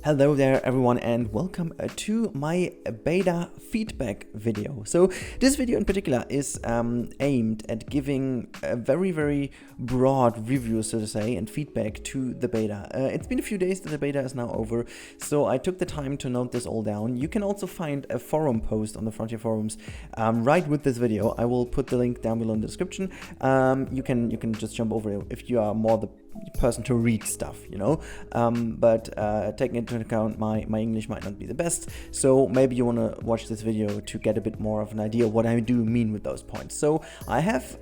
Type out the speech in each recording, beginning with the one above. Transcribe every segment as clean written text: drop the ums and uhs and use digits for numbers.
Hello there everyone and welcome to my beta feedback video. So this video in particular is aimed at giving a very broad review, so to say, and feedback to the beta. It's been a few days that the beta is now over, so I took the time to note this all down. You can also find a forum post on the Frontier forums right with this video. I will put the link down below in the description. You can just jump over it if you are more the person to read stuff, you know, but taking into account my English might not be the best, so maybe you want to watch this video to get a bit more of an idea what I do mean with those points. So I have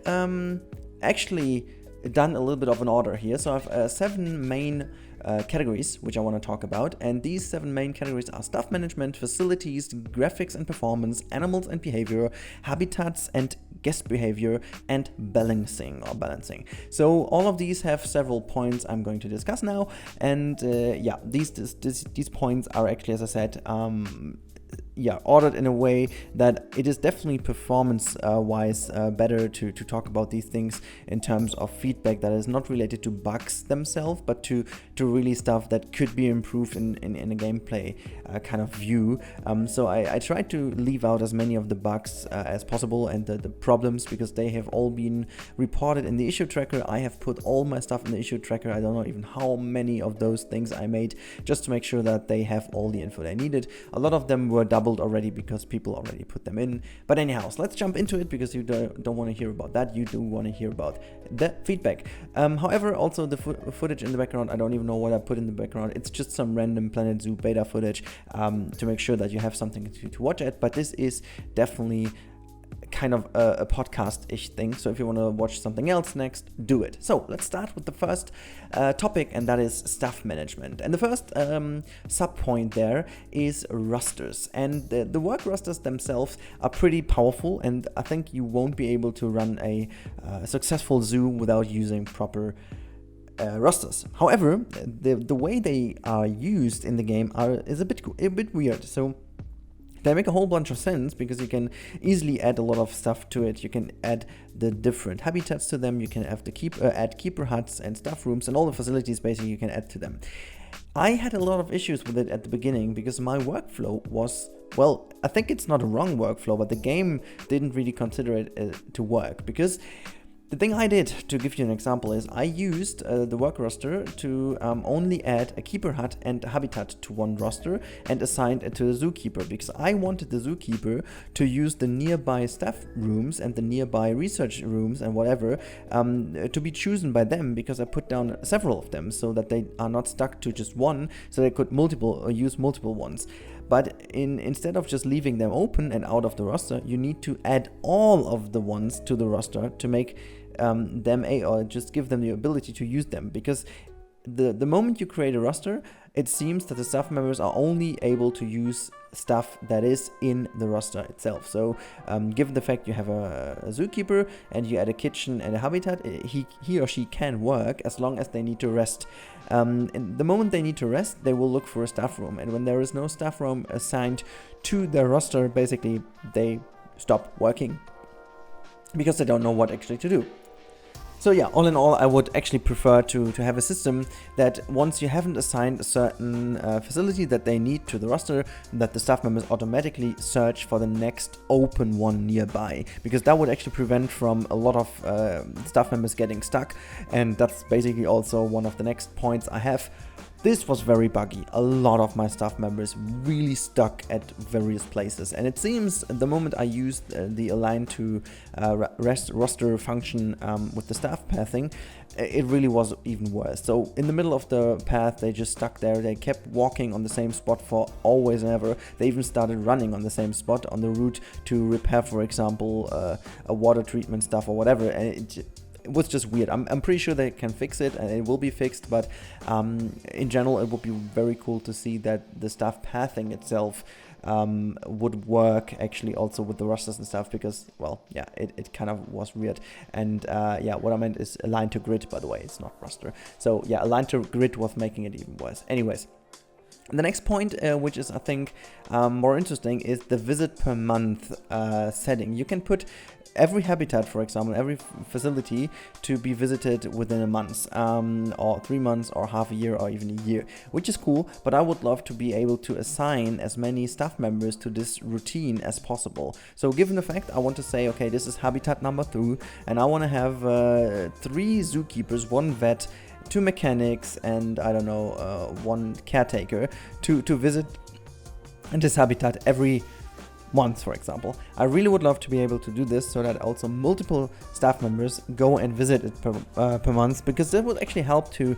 actually done a little bit of an order here, so I have 7 main categories which I want to talk about, and these 7 main categories are stuff management, facilities, graphics and performance, animals and behavior, habitats and guest behavior, and balancing. So all of these have several points I'm going to discuss now, and yeah, these points are actually, as I said, ordered in a way that it is definitely performance wise better to talk about these things in terms of feedback that is not related to bugs themselves, but to really stuff that could be improved in a gameplay kind of view. So I tried to leave out as many of the bugs as possible and the problems, because they have all been reported in the issue tracker. I have put all my stuff in the issue tracker. I don't know even how many of those things I made, just to make sure that they have all the info they needed. A lot of them were doubled already because people already put them in. But anyhow, so let's jump into it, because you don't want to hear about that. You do want to hear about the feedback. However, also the footage in the background, I don't even know what I put in the background. It's just some random Planet Zoo beta footage to make sure that you have something to watch at. But this is definitely kind of a podcast-ish thing, so if you want to watch something else next, do it. So let's start with the first topic, and that is staff management. And the first sub-point there is rosters, and the work rosters themselves are pretty powerful, and I think you won't be able to run a successful zoo without using proper rosters. However, the way they are used in the game is a bit weird. So they make a whole bunch of sense, because you can easily add a lot of stuff to it. You can add the different habitats to them. You can have add keeper huts and staff rooms, and all the facilities basically you can add to them. I had a lot of issues with it at the beginning, because my workflow was, well, I think it's not a wrong workflow, but the game didn't really consider it to work. Because the thing I did, to give you an example, is I used the work roster to only add a keeper hut and a habitat to one roster and assigned it to the zookeeper, because I wanted the zookeeper to use the nearby staff rooms and the nearby research rooms and whatever to be chosen by them, because I put down several of them so that they are not stuck to just one, so they could use multiple ones. But instead of just leaving them open and out of the roster, you need to add all of the ones to the roster to make them or just give them the ability to use them. Because the moment you create a roster, it seems that the staff members are only able to use stuff that is in the roster itself. So given the fact you have a zookeeper and you add a kitchen and a habitat, he or she can work as long as they need to rest. And the moment they need to rest, they will look for a staff room, and when there is no staff room assigned to their roster, basically they stop working, because they don't know what actually to do. So yeah, all in all, I would actually prefer to have a system that once you haven't assigned a certain facility that they need to the roster, that the staff members automatically search for the next open one nearby, because that would actually prevent from a lot of staff members getting stuck. And that's basically also one of the next points I have. This was very buggy. A lot of my staff members really stuck at various places, and it seems the moment I used the align to roster function with the staff pathing, it really was even worse. So in the middle of the path, they just stuck there. They kept walking on the same spot for always and ever. They even started running on the same spot on the route to repair, for example, a water treatment stuff or whatever, and it was just weird. I'm pretty sure they can fix it, and it will be fixed, but in general, it would be very cool to see that the staff pathing itself would work actually also with the rosters and stuff, because, well, yeah, it kind of was weird. And yeah, what I meant is align to grid, by the way, it's not roster. So yeah, align to grid was making it even worse. Anyways, the next point, which is, I think, more interesting, is the visit per month setting. You can put every habitat, for example, every facility to be visited within a month, or 3 months, or half a year, or even a year, which is cool. But I would love to be able to assign as many staff members to this routine as possible. So given the fact, I want to say, okay, this is habitat number 2, and I want to have 3 zookeepers, 1 vet, 2 mechanics, and I don't know, 1 caretaker to visit this habitat every month, for example. I really would love to be able to do this so that also multiple staff members go and visit it per month, because that would actually help to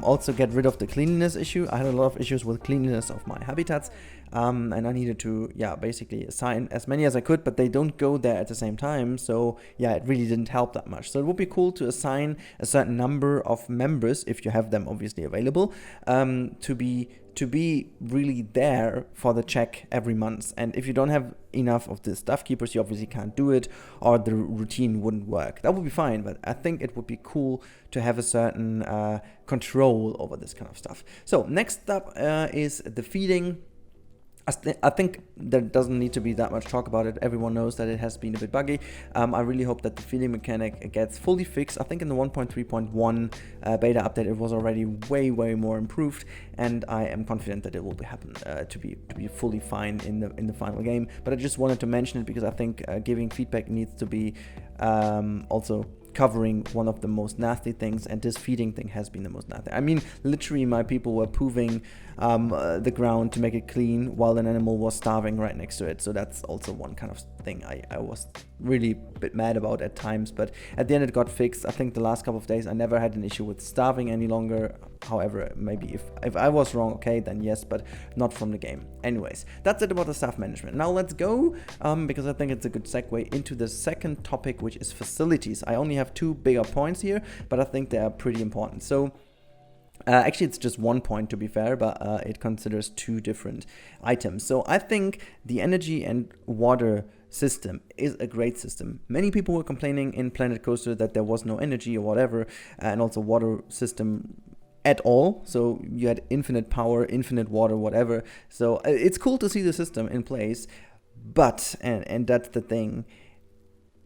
also get rid of the cleanliness issue. I had a lot of issues with cleanliness of my habitats, and I needed to basically assign as many as I could, but they don't go there at the same time, so it really didn't help that much. So it would be cool to assign a certain number of members, if you have them obviously available, to be really there for the check every month. And if you don't have enough of the staff keepers, you obviously can't do it, or the routine wouldn't work. That would be fine, but I think it would be cool to have a certain control over this kind of stuff. So next up is the feeding. I think there doesn't need to be that much talk about it. Everyone knows that it has been a bit buggy. I really hope that the feeding mechanic gets fully fixed. I think in the 1.3.1 beta update it was already way more improved, and I am confident that it will happen to be fully fine in the final game. But I just wanted to mention it because I think giving feedback needs to be also covering one of the most nasty things, and this feeding thing has been the most nasty. I mean, literally my people were proving the ground to make it clean while an animal was starving right next to it. So that's also one kind of thing I was really a bit mad about at times, but at the end it got fixed. I think the last couple of days I never had an issue with starving any longer. However, maybe if I was wrong, okay, then yes, but not from the game. Anyways, that's it about the staff management. Now let's go, because I think it's a good segue into the second topic, which is facilities. I only have 2 bigger points here, but I think they are pretty important. So actually, it's just 1 point to be fair, but it considers 2 different items. So I think the energy and water system is a great system. Many people were complaining in Planet Coaster that there was no energy or whatever, and also water system at all. So you had infinite power, infinite water, whatever. So it's cool to see the system in place, but, and that's the thing,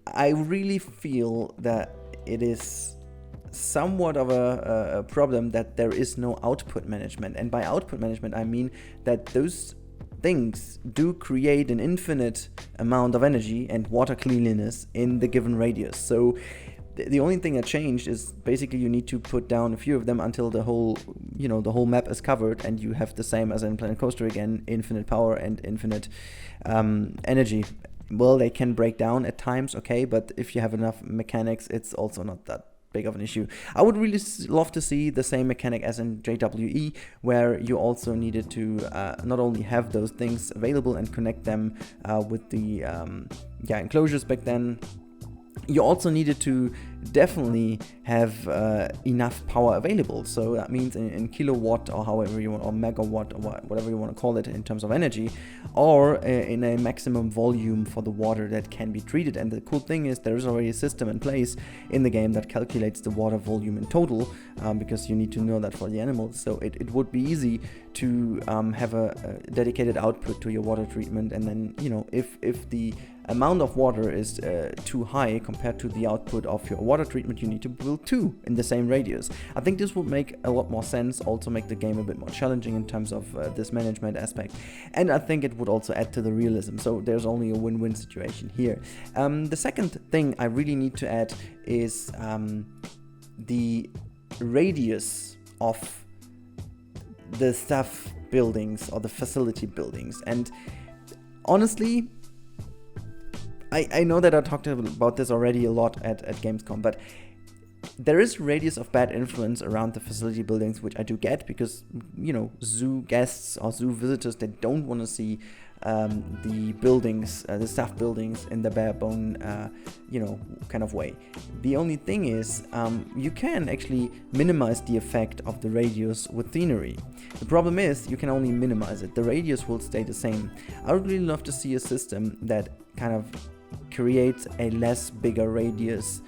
I really feel that it is somewhat of a problem that there is no output management. And by output management, I mean that those things do create an infinite amount of energy and water cleanliness in the given radius. So the only thing that changed is basically you need to put down a few of them until the whole map is covered, and you have the same as in Planet Coaster again, infinite power and infinite energy. Well, they can break down at times, okay, but if you have enough mechanics, it's also not that big of an issue. I would really love to see the same mechanic as in JWE, where you also needed to not only have those things available and connect them with the enclosures back then, you also needed to definitely have enough power available. So that means in kilowatt, or however you want, or megawatt, or whatever you want to call it in terms of energy, or in a maximum volume for the water that can be treated. And the cool thing is there is already a system in place in the game that calculates the water volume in total, because you need to know that for the animals. So it would be easy to have a dedicated output to your water treatment, and then if the amount of water is too high compared to the output of your water treatment, you need to build 2 in the same radius. I think this would make a lot more sense, also make the game a bit more challenging in terms of this management aspect, and I think it would also add to the realism. So there's only a win-win situation here. The second thing I really need to add is the radius of the staff buildings or the facility buildings. And honestly, I know that I talked about this already a lot at Gamescom, but there is radius of bad influence around the facility buildings, which I do get, because, zoo guests or zoo visitors, they don't want to see the buildings, the staff buildings in the bare bone, kind of way. The only thing is, you can actually minimize the effect of the radius with scenery. The problem is, you can only minimize it. The radius will stay the same. I would really love to see a system that kind of creates a less bigger radius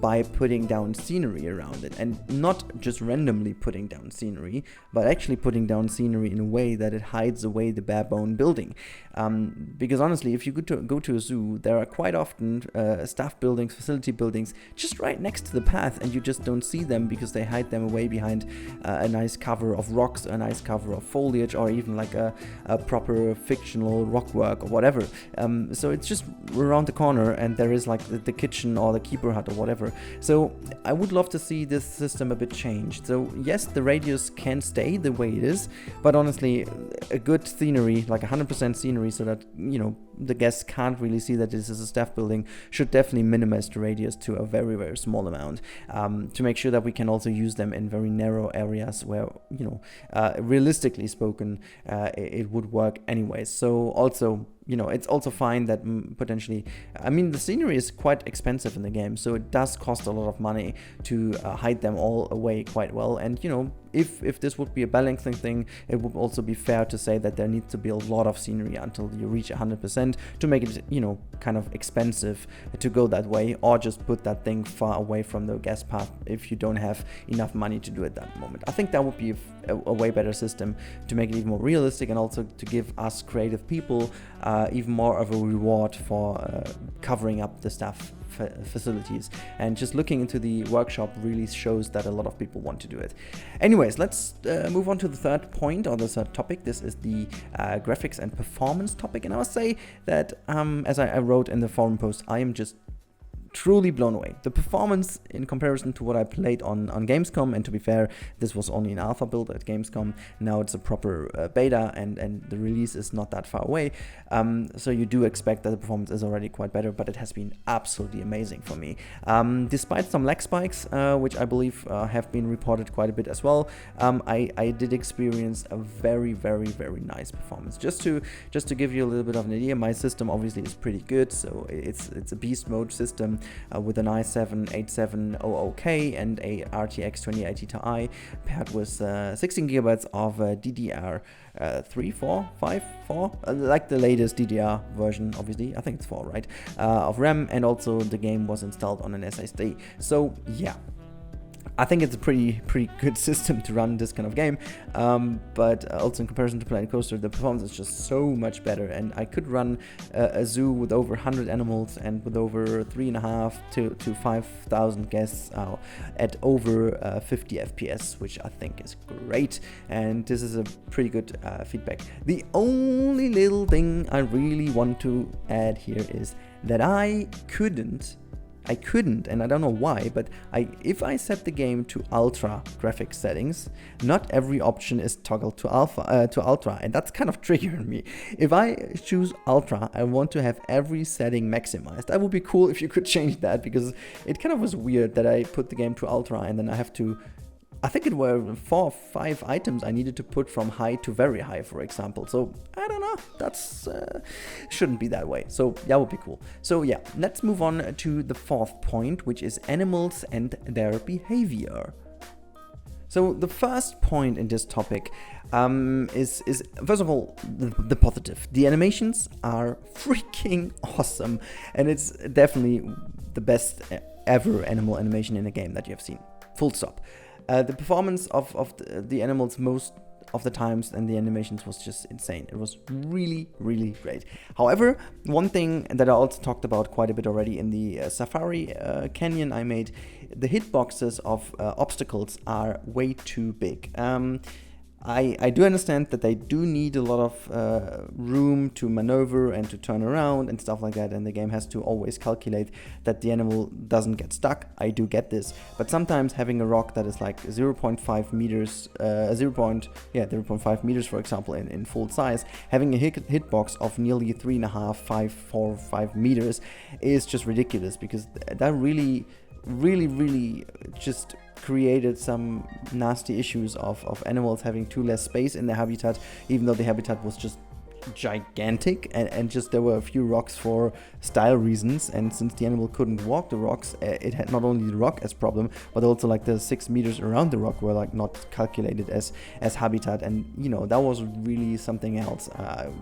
by putting down scenery around it, and not just randomly putting down scenery, but actually putting down scenery in a way that it hides away the bare bone building. Because honestly, if you go to a zoo, there are quite often staff buildings, facility buildings just right next to the path, and you just don't see them because they hide them away behind a nice cover of rocks, a nice cover of foliage, or even like a proper fictional rock work or whatever. So it's just around the corner, and there is like the kitchen or the keeper hut or whatever. So I would love to see this system a bit changed. So yes, the radius can stay the way it is, but honestly, a good scenery, like 100% scenery, so that, you know, the guests can't really see that this is a staff building, should definitely minimize the radius to a very, very small amount, to make sure that we can also use them in very narrow areas where, you know, realistically spoken, it would work anyways. So also, you know, it's also fine that potentially, I mean, the scenery is quite expensive in the game, so it does cost a lot of money to hide them all away quite well. And, you know, if this would be a balancing thing, it would also be fair to say that there needs to be a lot of scenery until you reach 100% to make it, you know, kind of expensive to go that way, or just put that thing far away from the guest path if you don't have enough money to do it at that moment. I think that would be a way better system to make it even more realistic, and also to give us creative people even more of a reward for covering up the staff facilities. And just looking into the workshop really shows that a lot of people want to do it. Anyways, let's move on to the third point, or the third topic. This is the graphics and performance topic, and I must say that as I wrote in the forum post, I am just truly blown away. The performance in comparison to what I played on Gamescom, and to be fair, this was only an alpha build at Gamescom, now it's a proper beta, and the release is not that far away, so you do expect that the performance is already quite better, but it has been absolutely amazing for me. Despite some lag spikes, which I believe have been reported quite a bit as well, I did experience a very, very, very nice performance. Just to give you a little bit of an idea, my system obviously is pretty good, so it's a beast mode system, with an i7-8700K and a RTX 2080 Ti paired with 16 gigabytes of DDR 3, 4, 5, 4, like the latest DDR version, obviously, I think it's 4, right, of RAM, and also the game was installed on an SSD. So yeah, I think it's a pretty good system to run this kind of game, but also in comparison to Planet Coaster, the performance is just so much better, and I could run a zoo with over 100 animals and with over 3,500 to 5,000 guests at over 50 FPS, which I think is great, and this is a pretty good feedback. The only little thing I really want to add here is that I couldn't, and I don't know why, but if I set the game to ultra graphics settings, not every option is toggled to ultra, and that's kind of triggering me. If I choose ultra, I want to have every setting maximized. That would be cool if you could change that, because it kind of was weird that I put the game to ultra and then I have to, I think it were 4 or 5 items I needed to put from high to very high, for example. So I don't know, that's shouldn't be that way. So that would be cool. So yeah, let's move on to the fourth point, which is animals and their behavior. So the first point in this topic is first of all the positive. The animations are freaking awesome, and it's definitely the best ever animal animation in a game that you have seen. Full stop. The performance of the animals most of the times and the animations was just insane. It was really, really great. However, one thing that I also talked about quite a bit already in the Safari Canyon I made, the hitboxes of obstacles are way too big. I do understand that they do need a lot of room to maneuver and to turn around and stuff like that, and the game has to always calculate that the animal doesn't get stuck. I do get this, but sometimes having a rock that is like 0.5 meters, 0.5 meters, for example, in full size, having a hitbox of nearly 3.5, 5, 4, 5 meters is just ridiculous, because that really just created some nasty issues of animals having too less space in their habitat, even though the habitat was just gigantic, and just there were a few rocks for style reasons, and since the animal couldn't walk the rocks, it had not only the rock as problem, but also like the 6 meters around the rock were like not calculated as habitat, and you know, that was really something else,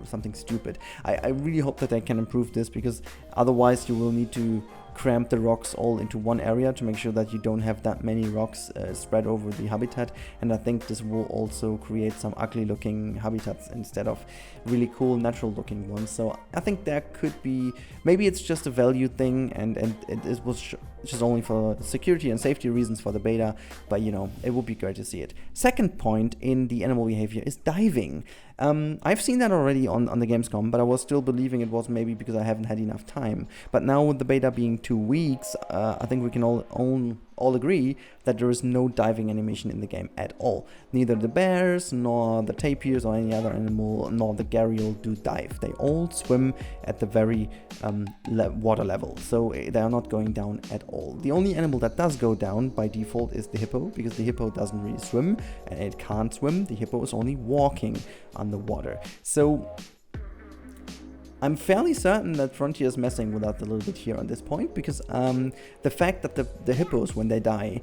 something stupid. I really hope that they can improve this, because otherwise you will need to cramp the rocks all into one area to make sure that you don't have that many rocks spread over the habitat, and I think this will also create some ugly looking habitats instead of really cool natural looking ones. So I think there could be, maybe it's just a value thing, and it was just only for security and safety reasons for the beta, but you know, it would be great to see it. Second point in the animal behavior is diving. I've seen that already on the Gamescom, but I was still believing it was maybe because I haven't had enough time. But now with the beta being 2 weeks, I think we can all agree that there is no diving animation in the game at all. Neither the bears, nor the tapirs, or any other animal, nor the gharial do dive. They all swim at the very water level, so they are not going down at all. The only animal that does go down by default is the hippo, because the hippo doesn't really swim, and it can't swim. The hippo is only walking on the water. So I'm fairly certain that Frontier is messing with that a little bit here on this point, because the fact that the hippos, when they die,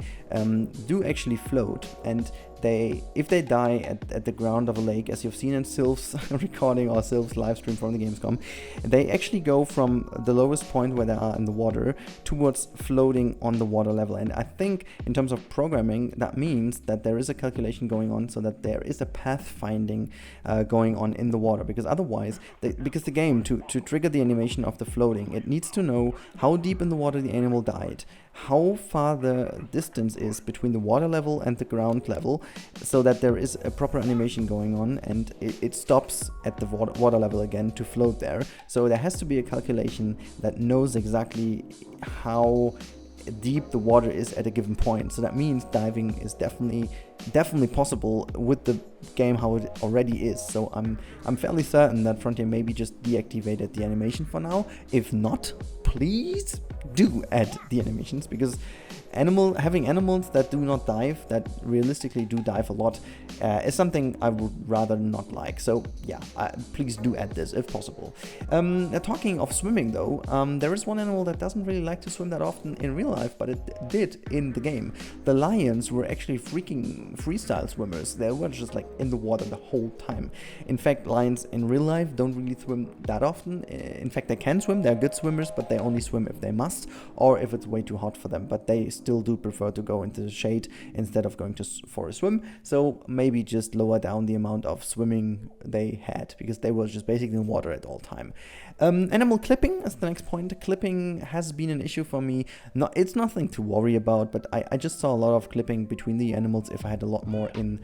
do actually float, and if they die at the ground of a lake, as you've seen in Sylph's recording or Sylph's live stream from the Gamescom, they actually go from the lowest point where they are in the water towards floating on the water level. And I think in terms of programming, that means that there is a calculation going on, so that there is a path finding going on in the water, because otherwise, because the game, to trigger the animation of the floating, it needs to know how deep in the water the animal died, how far the distance is between the water level and the ground level, so that there is a proper animation going on, and it stops at the water level again to float there. So there has to be a calculation that knows exactly how deep the water is at a given point. So that means diving is definitely possible with the game how it already is. So I'm fairly certain that Frontier maybe just deactivated the animation for now. If not, please do add the animations, because having animals that do not dive, that realistically do dive a lot, is something I would rather not like. So yeah, please do add this if possible. Talking of swimming though, there is one animal that doesn't really like to swim that often in real life, but it did in the game. The lions were actually freaking freestyle swimmers. They were just like in the water the whole time. In fact, lions in real life don't really swim that often. In fact, they can swim, they're good swimmers, but they only swim if they must, or if it's way too hot for them. But they still do prefer to go into the shade instead of going for a swim. So maybe just lower down the amount of swimming they had, because they were just basically in water at all time. Animal clipping is the next point. Clipping has been an issue for me. It's nothing to worry about, but I just saw a lot of clipping between the animals if I had a lot more in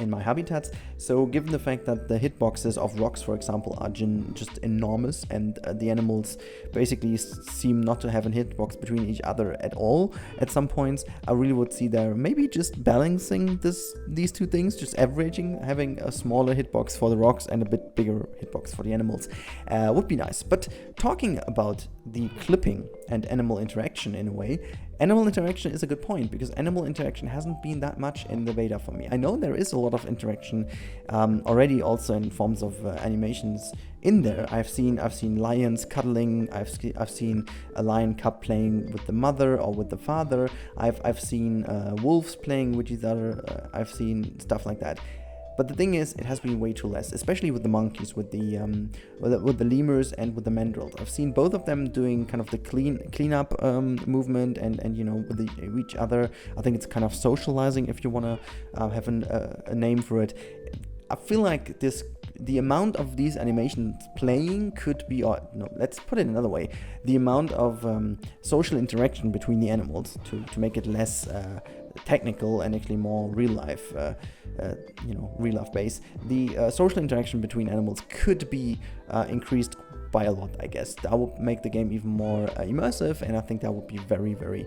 my habitats. So given the fact that the hitboxes of rocks, for example, are just enormous, and the animals basically seem not to have a hitbox between each other at all at some points, I really would see there maybe just balancing these two things, just averaging, having a smaller hitbox for the rocks and a bit bigger hitbox for the animals, would be nice. But talking about the clipping and animal interaction in a way, animal interaction is a good point, because animal interaction hasn't been that much in the beta for me. I know there is a lot of interaction already, also in forms of animations in there. I've seen lions cuddling. I've seen a lion cub playing with the mother or with the father. I've seen wolves playing with each other. I've seen stuff like that. But the thing is, it has been way too less, especially with the monkeys, with the lemurs and with the mandrills. I've seen both of them doing kind of the cleanup movement, and you know, with each other. I think it's kind of socializing, if you want to have a name for it. I feel like the amount of these animations playing could be, or no, let's put it another way, the amount of social interaction between the animals to make it less technical and actually more real life based. The social interaction between animals could be increased by a lot, I guess. That would make the game even more immersive, and I think that would be very, very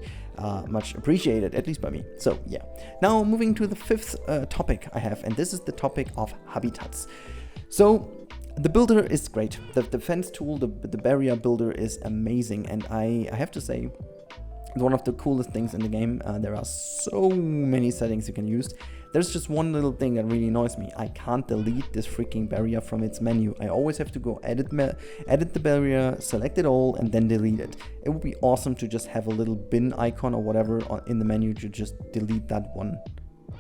much appreciated, at least by me. So yeah. Now moving to the fifth topic I have, and this is the topic of habitats. So the builder is great. The fence tool, the barrier builder is amazing, and I have to say, it's one of the coolest things in the game. There are so many settings you can use. There's just one little thing that really annoys me. I can't delete this freaking barrier from its menu. I always have to go edit the barrier, select it all, and then delete it. It would be awesome to just have a little bin icon or whatever in the menu to just delete that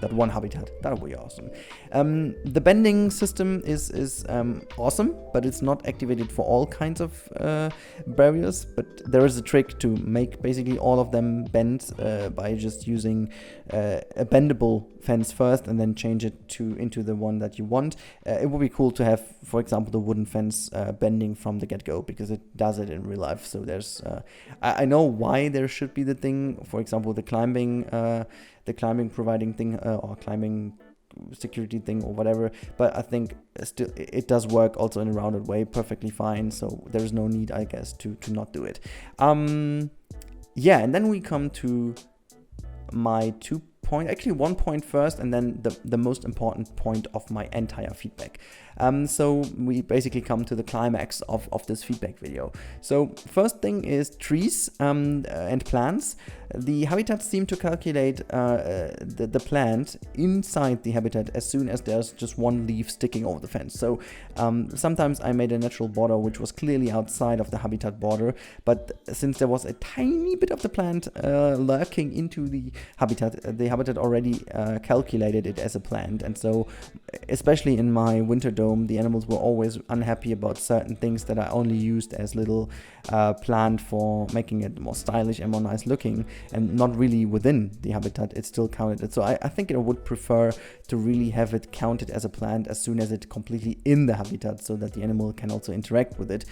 that one habitat. That would be awesome. The bending system is awesome, but it's not activated for all kinds of barriers. But there is a trick to make basically all of them bend by just using a bendable fence first and then change it into the one that you want. It would be cool to have, for example, the wooden fence bending from the get-go, because it does it in real life. So there's I know why there should be the thing, for example, the climbing providing thing or climbing security thing or whatever, but I think still it does work also in a rounded way perfectly fine, so there's no need, I guess, to not do it. Yeah, and then we come to my 1 point first, and then the most important point of my entire feedback. So we basically come to the climax of this feedback video. So first thing is trees and plants. The habitats seem to calculate the plant inside the habitat as soon as there's just one leaf sticking over the fence. So sometimes I made a natural border which was clearly outside of the habitat border, but since there was a tiny bit of the plant lurking into the habitat already calculated it as a plant. And so especially in my winter dome, the animals were always unhappy about certain things that I only used as little plant for making it more stylish and more nice looking, and not really within the habitat. It still counted. So I think I would prefer to really have it counted as a plant as soon as it's completely in the habitat, so that the animal can also interact with it,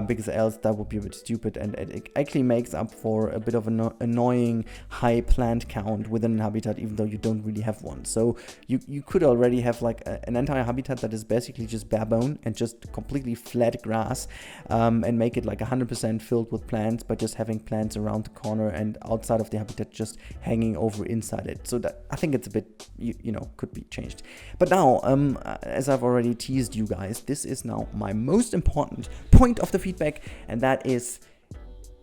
because else that would be a bit stupid, and it actually makes up for a bit of an annoying high plant count within a habitat, even though you don't really have one. So you could already have like an entire habitat that is basically just bare bone and just completely flat grass, and make it like 100% filled with plants, by just having plants around the corner and outside of the habitat just hanging over inside it. So that I think it's a bit, you know, could be changed. But now, as I've already teased you guys, this is now my most important point of the feedback, and that is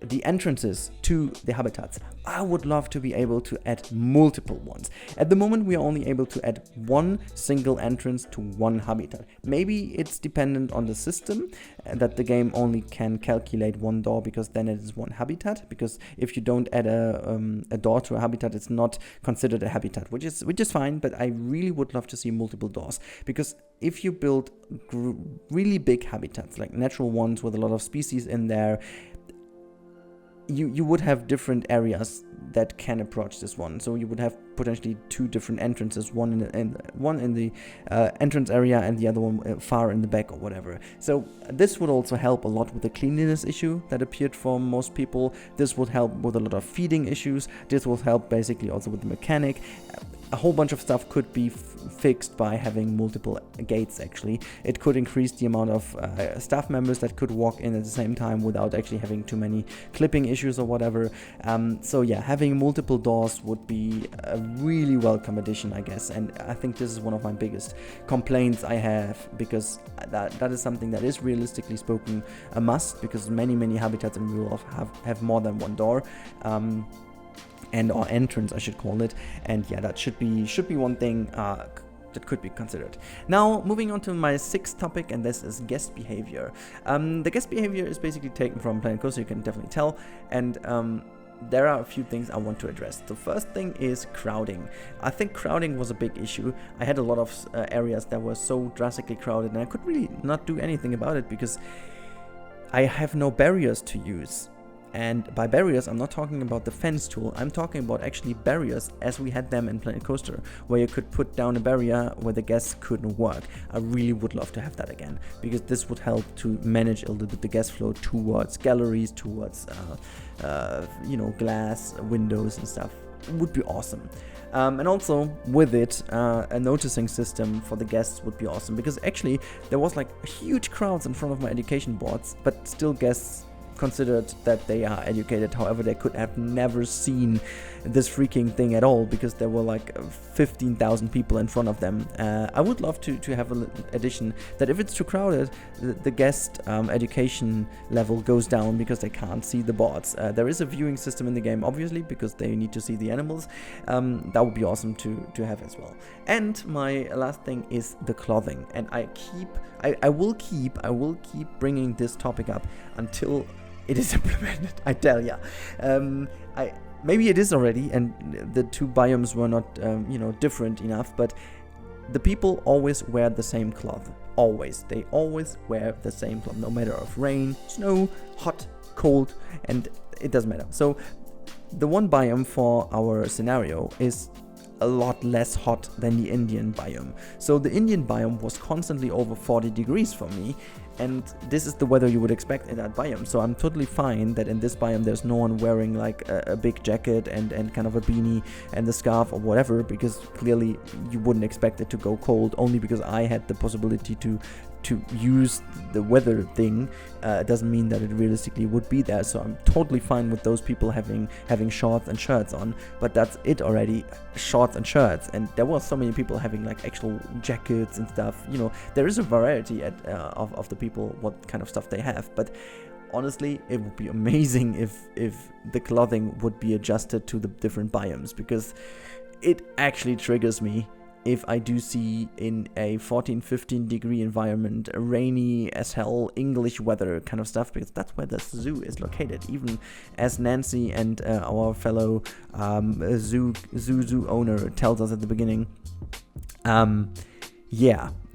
the entrances to the habitats. I would love to be able to add multiple ones. At the moment, we are only able to add one single entrance to one habitat. Maybe it's dependent on the system, that the game only can calculate one door, because then it is one habitat. Because if you don't add a door to a habitat, it's not considered a habitat, which is fine. But I really would love to see multiple doors, because if you build really big habitats, like natural ones with a lot of species in there, you would have different areas that can approach this one. So you would have potentially two different entrances, one in the entrance area and the other one far in the back or whatever. So this would also help a lot with the cleanliness issue that appeared for most people. This would help with a lot of feeding issues. This will help basically also with the mechanic. A whole bunch of stuff could be fixed by having multiple gates. Actually, it could increase the amount of staff members that could walk in at the same time without actually having too many clipping issues or whatever. So yeah, having multiple doors would be a really welcome addition, I guess. And I think this is one of my biggest complaints I have, because that is something that is realistically spoken a must, because many habitats in real life have more than one door. Or entrance, I should call it. And yeah, that should be one thing that could be considered. Now, moving on to my sixth topic, and this is guest behavior. The guest behavior is basically taken from Planet Coaster, you can definitely tell, and there are a few things I want to address. The first thing is crowding. I think crowding was a big issue. I had a lot of areas that were so drastically crowded, and I could really not do anything about it, because I have no barriers to use. And by barriers, I'm not talking about the fence tool, I'm talking about actually barriers as we had them in Planet Coaster, where you could put down a barrier where the guests couldn't work. I really would love to have that again, because this would help to manage a little bit the guest flow towards galleries, towards glass windows and stuff. It would be awesome. And also with it, a noticing system for the guests would be awesome, because actually there was like huge crowds in front of my education boards, but still guests considered that they are educated. However, they could have never seen this freaking thing at all, because there were like 15,000 people in front of them. I would love to have an addition that if it's too crowded, the guest education level goes down, because they can't see the boards. There is a viewing system in the game, obviously, because they need to see the animals. That would be awesome to have as well. And my last thing is the clothing, and I will keep bringing this topic up until it is implemented, I tell ya. maybe it is already, and the two biomes were not, different enough, but the people always wear the same cloth. Always. They always wear the same cloth, no matter of rain, snow, hot, cold, and it doesn't matter. So the one biome for our scenario is a lot less hot than the Indian biome. So the Indian biome was constantly over 40 degrees for me, and this is the weather you would expect in that biome. So I'm totally fine that in this biome there's no one wearing like a big jacket and kind of a beanie and the scarf or whatever, because clearly you wouldn't expect it to go cold only because I had the possibility to use the weather thing. It doesn't mean that it realistically would be there, so I'm totally fine with those people having shorts and shirts on, but that's it already, shorts and shirts. And there were so many people having like actual jackets and stuff. There is a variety of the people, what kind of stuff they have, but honestly it would be amazing if the clothing would be adjusted to the different biomes, because it actually triggers me if I do see in a 14-15 degree environment, rainy as hell, English weather kind of stuff, because that's where the zoo is located. Even as Nancy and our fellow zoo owner tells us at the beginning,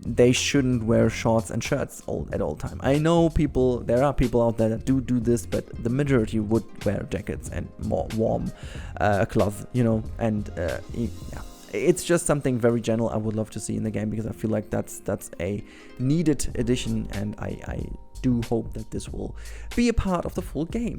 they shouldn't wear shorts and shirts at all time. I know there are people out there that do this, but the majority would wear jackets and more warm cloth, and it's just something very general I would love to see in the game, because I feel like that's a needed addition, and I do hope that this will be a part of the full game.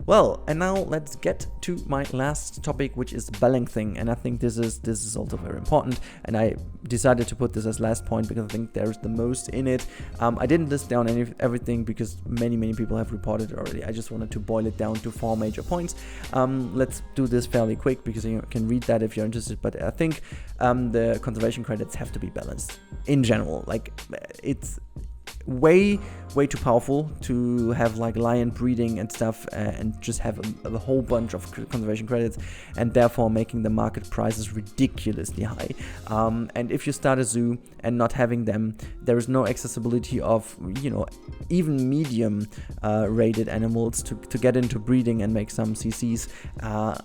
Well, and now let's get to my last topic, which is balancing, and I think this is also very important, and I decided to put this as last point because I think there's the most in it. I didn't list down everything because many people have reported it already. I just wanted to boil it down to 4 major points. Let's do this fairly quick because you can read that if you're interested, but I think the conservation credits have to be balanced in general. Like, it's way too powerful to have like lion breeding and stuff and just have a whole bunch of conservation credits, and therefore making the market prices ridiculously high. And if you start a zoo and not having them, there is no accessibility of even medium rated animals to get into breeding and make some CCs,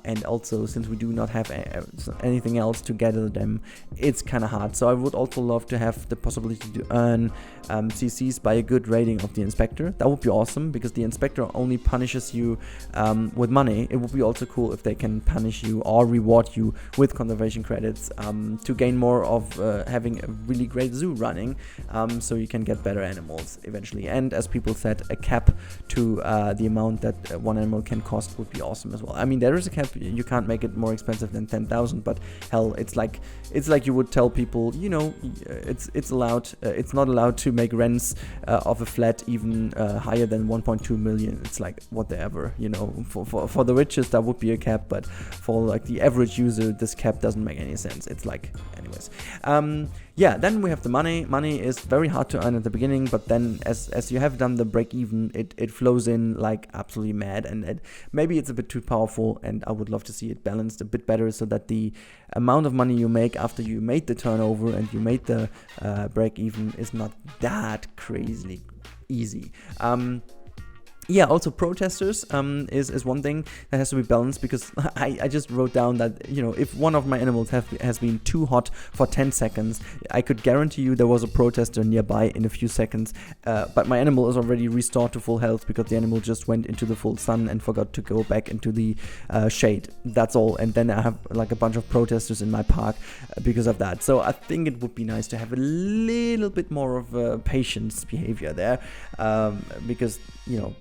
and also since we do not have anything else to gather them, it's kind of hard. So I would also love to have the possibility to earn CCs by a good rating of the inspector. That would be awesome, because the inspector only punishes you with money. It would be also cool if they can punish you or reward you with conservation credits to gain more of having a really great zoo running, so you can get better animals eventually. And as people said, a cap to the amount that one animal can cost would be awesome as well. I mean, there is a cap. You can't make it more expensive than 10,000, but hell, it's like you would tell people, it's not allowed to make rents of a flat even higher than 1.2 million. It's like whatever, for the richest that would be a cap, but for like the average user, this cap doesn't make any sense. It's like, anyways. Then we have the money. Money is very hard to earn at the beginning, but then as you have done the break even, it flows in like absolutely mad, and maybe it's a bit too powerful, and I would love to see it balanced a bit better, so that the amount of money you make after you made the turnover and you made the break even is not that crazily easy. Also protesters is one thing that has to be balanced, because I just wrote down that, if one of my animals has been too hot for 10 seconds, I could guarantee you there was a protester nearby in a few seconds, but my animal is already restored to full health because the animal just went into the full sun and forgot to go back into the shade. That's all. And then I have like a bunch of protesters in my park because of that. So I think it would be nice to have a little bit more of patience behavior there, because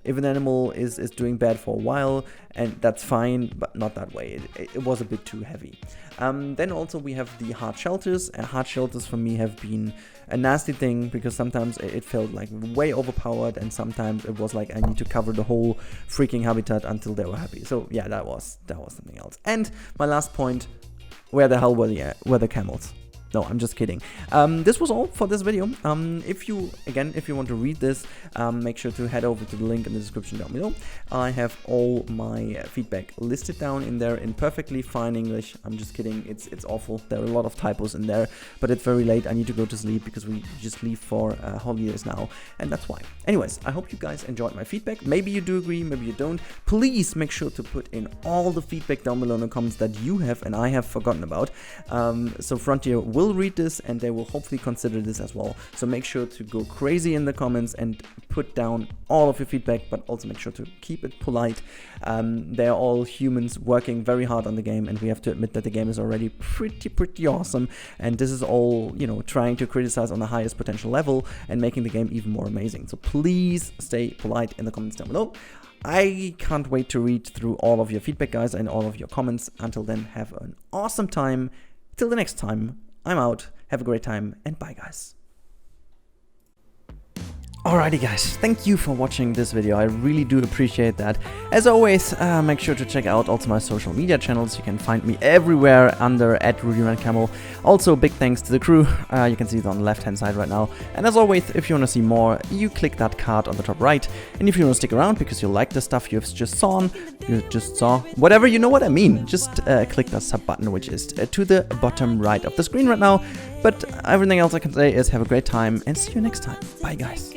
if an animal is doing bad for a while, and that's fine, but not that way. It was a bit too heavy. Then also we have the hard shelters. Hard shelters for me have been a nasty thing, because sometimes it felt like way overpowered, and sometimes it was like I need to cover the whole freaking habitat until they were happy. So yeah, that was something else. And my last point, where the hell were the camels? No, I'm just kidding. This was all for this video. If you want to read this, make sure to head over to the link in the description down below. I have all my feedback listed down in there in perfectly fine English. I'm just kidding. It's awful. There are a lot of typos in there, but it's very late. I need to go to sleep because we just leave for holidays now, and that's why. Anyways, I hope you guys enjoyed my feedback. Maybe you do agree, maybe you don't. Please make sure to put in all the feedback down below in the comments that you have and I have forgotten about. So Frontier will read this and they will hopefully consider this as well. So make sure to go crazy in the comments and put down all of your feedback, but also make sure to keep it polite. They're all humans working very hard on the game, and we have to admit that the game is already pretty awesome, and this is all, you know, trying to criticize on the highest potential level and making the game even more amazing. So please stay polite in the comments down below. I can't wait to read through all of your feedback, guys, and all of your comments. Until then, have an awesome time. Till the next time, I'm out. Have a great time, and bye, guys. Alrighty guys, thank you for watching this video. I really do appreciate that. As always, make sure to check out also my social media channels. You can find me everywhere under @Rennkamel. Also, big thanks to the crew. You can see it on the left hand side right now. And as always, if you want to see more, you click that card on the top right. And if you want to stick around because you like the stuff you've just saw, whatever, you know what I mean, just click that sub button, which is to the bottom right of the screen right now. But everything else I can say is have a great time and see you next time. Bye guys.